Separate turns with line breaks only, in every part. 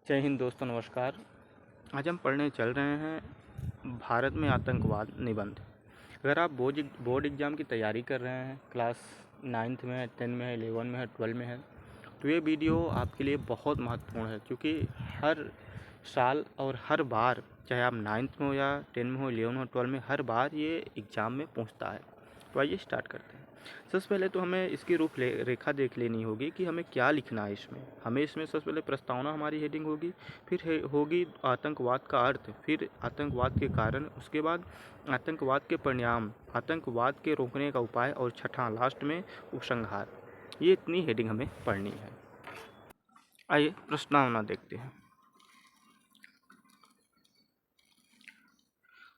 जय हिंद दोस्तों, नमस्कार। आज हम पढ़ने चल रहे हैं भारत में आतंकवाद निबंध। अगर आप बोर्ड एग्ज़ाम की तैयारी कर रहे हैं, क्लास 9th में है, 10 में है, 11 में है, 12 में है, तो ये वीडियो आपके लिए बहुत महत्वपूर्ण है, क्योंकि हर साल और हर बार, चाहे आप 9th में हो या 10 में हो, 11 हो, 12 में, हर बार ये एग्ज़ाम में पूछता है। तो आइए स्टार्ट करते हैं। सबसे पहले तो हमें इसकी रेखा देख लेनी होगी कि हमें क्या लिखना है इसमें। हमें इसमें सबसे पहले प्रस्तावना हमारी हेडिंग होगी, फिर होगी आतंकवाद का अर्थ, फिर आतंकवाद के कारण, उसके बाद आतंकवाद के परिणाम, आतंकवाद के रोकने का उपाय और छठा लास्ट में उपसंहार। ये इतनी हेडिंग हमें पढ़नी है। आइए प्रस्तावना देखते हैं।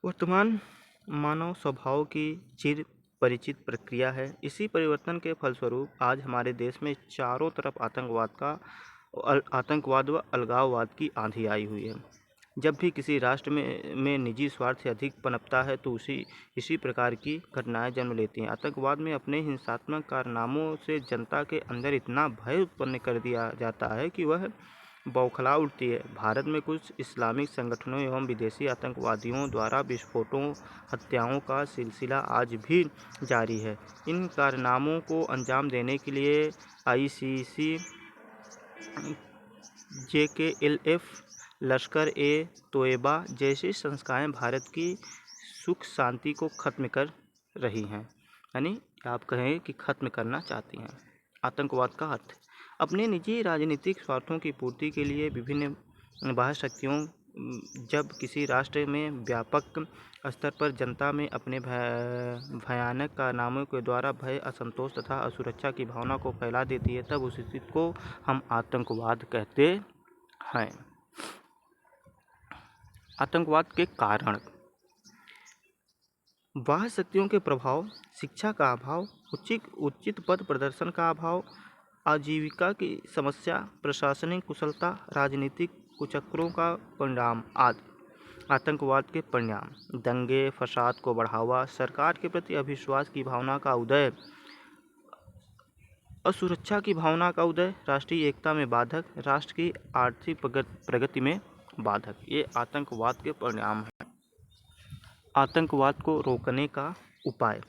वर्तमान मानव स्वभाव की चिर परिचित प्रक्रिया है। इसी परिवर्तन के फलस्वरूप आज हमारे देश में चारों तरफ आतंकवाद व अलगाववाद की आंधी आई हुई है। जब भी किसी राष्ट्र में निजी स्वार्थ से अधिक पनपता है तो इसी प्रकार की घटनाएं जन्म लेती हैं। आतंकवाद में अपने हिंसात्मक कारनामों से जनता के अंदर इतना भय उत्पन्न कर दिया जाता है कि वह बौखला उठती है। भारत में कुछ इस्लामिक संगठनों एवं विदेशी आतंकवादियों द्वारा विस्फोटों, हत्याओं का सिलसिला आज भी जारी है। इन कारनामों को अंजाम देने के लिए ICC, JKLF, लश्कर-ए-तोयबा जैसी संस्थाएं भारत की सुख शांति को खत्म कर रही हैं, यानी आप कहें कि खत्म करना चाहती हैं। आतंकवाद का अर्थ अपने निजी राजनीतिक स्वार्थों की पूर्ति के लिए विभिन्न बाह्य शक्तियों जब किसी राष्ट्र में व्यापक स्तर पर जनता में अपने भयानक कारनामों के द्वारा भय, असंतोष तथा असुरक्षा की भावना को फैला देती है, तब उस स्थिति को हम आतंकवाद कहते हैं। आतंकवाद के कारण बाह्य शक्तियों के प्रभाव, शिक्षा का अभाव, उचित पद प्रदर्शन का अभाव, आजीविका की समस्या, प्रशासनिक कुशलता, राजनीतिक कुचक्रों का परिणाम आदि। आतंकवाद के परिणाम: दंगे फसाद को बढ़ावा, सरकार के प्रति अविश्वास की भावना का उदय, असुरक्षा की भावना का उदय, राष्ट्रीय एकता में बाधक, राष्ट्र की आर्थिक प्रगति में बाधक। ये आतंकवाद के परिणाम हैं। आतंकवाद को रोकने का उपाय: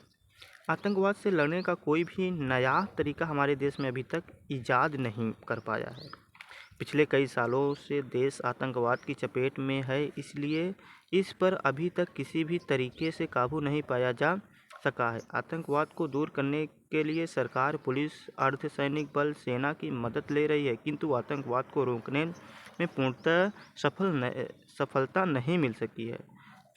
आतंकवाद से लड़ने का कोई भी नया तरीका हमारे देश में अभी तक ईजाद नहीं कर पाया है। पिछले कई सालों से देश आतंकवाद की चपेट में है, इसलिए इस पर अभी तक किसी भी तरीके से काबू नहीं पाया जा सका है। आतंकवाद को दूर करने के लिए सरकार, पुलिस, अर्धसैनिक बल, सेना की मदद ले रही है, किंतु आतंकवाद को रोकने में पूर्णतः सफलता नहीं मिल सकी है।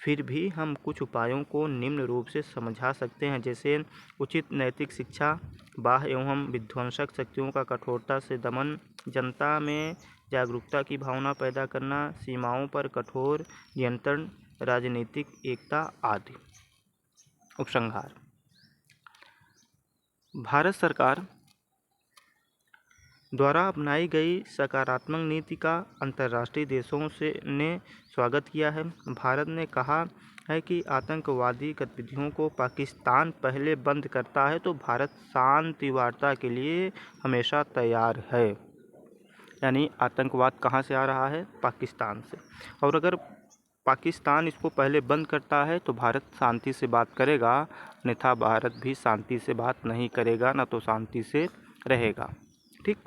फिर भी हम कुछ उपायों को निम्न रूप से समझा सकते हैं, जैसे उचित नैतिक शिक्षा, बाह्य एवं विध्वंसक शक्तियों का कठोरता से दमन, जनता में जागरूकता की भावना पैदा करना, सीमाओं पर कठोर नियंत्रण, राजनीतिक एकता आदि। उपसंहार: भारत सरकार द्वारा अपनाई गई सकारात्मक नीति का अंतर्राष्ट्रीय देशों ने स्वागत किया है। भारत ने कहा है कि आतंकवादी गतिविधियों को पाकिस्तान पहले बंद करता है तो भारत शांति वार्ता के लिए हमेशा तैयार है। यानी आतंकवाद कहाँ से आ रहा है? पाकिस्तान से। और अगर पाकिस्तान इसको पहले बंद करता है तो भारत शांति से बात करेगा, अन्यथा भारत भी शांति से बात नहीं करेगा, न तो शांति से रहेगा। ठीक।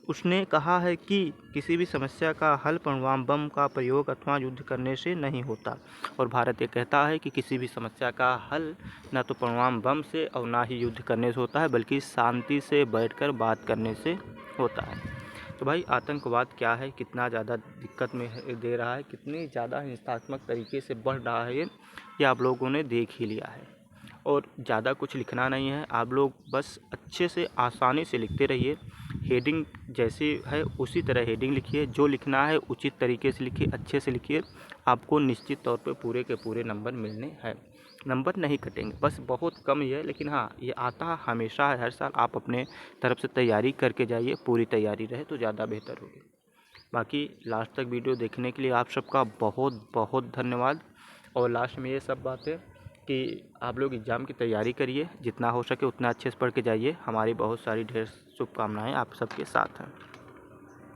उसने कहा है कि किसी भी समस्या का हल परमाणु बम का प्रयोग अथवा युद्ध करने से नहीं होता, और भारत ये कहता है कि किसी भी समस्या का हल न तो परमाणु बम से और ना ही युद्ध करने से होता है, बल्कि शांति से बैठकर बात करने से होता है। तो भाई आतंकवाद क्या है, कितना ज़्यादा दिक्कत में दे रहा है, कितनी ज़्यादा हिंसात्मक तरीके से बढ़ रहा है, ये आप लोगों ने देख ही लिया है। और ज़्यादा कुछ लिखना नहीं है, आप लोग बस अच्छे से आसानी से लिखते रहिए। हेडिंग जैसी है उसी तरह हेडिंग लिखिए, जो लिखना है उचित तरीके से लिखिए, अच्छे से लिखिए। आपको निश्चित तौर पे पूरे के पूरे नंबर मिलने हैं, नंबर नहीं कटेंगे, बस बहुत कम ही है, लेकिन हाँ ये आता हमेशा है, हर साल। आप अपने तरफ से तैयारी करके जाइए, पूरी तैयारी रहे तो ज़्यादा बेहतर होगी। बाकी लास्ट तक वीडियो देखने के लिए आप सबका बहुत बहुत धन्यवाद। और लास्ट में ये सब बातें कि आप लोग एग्ज़ाम की तैयारी करिए, जितना हो सके उतना अच्छे से पढ़ के जाइए। हमारी बहुत सारी ढेर शुभकामनाएं आप सबके साथ हैं।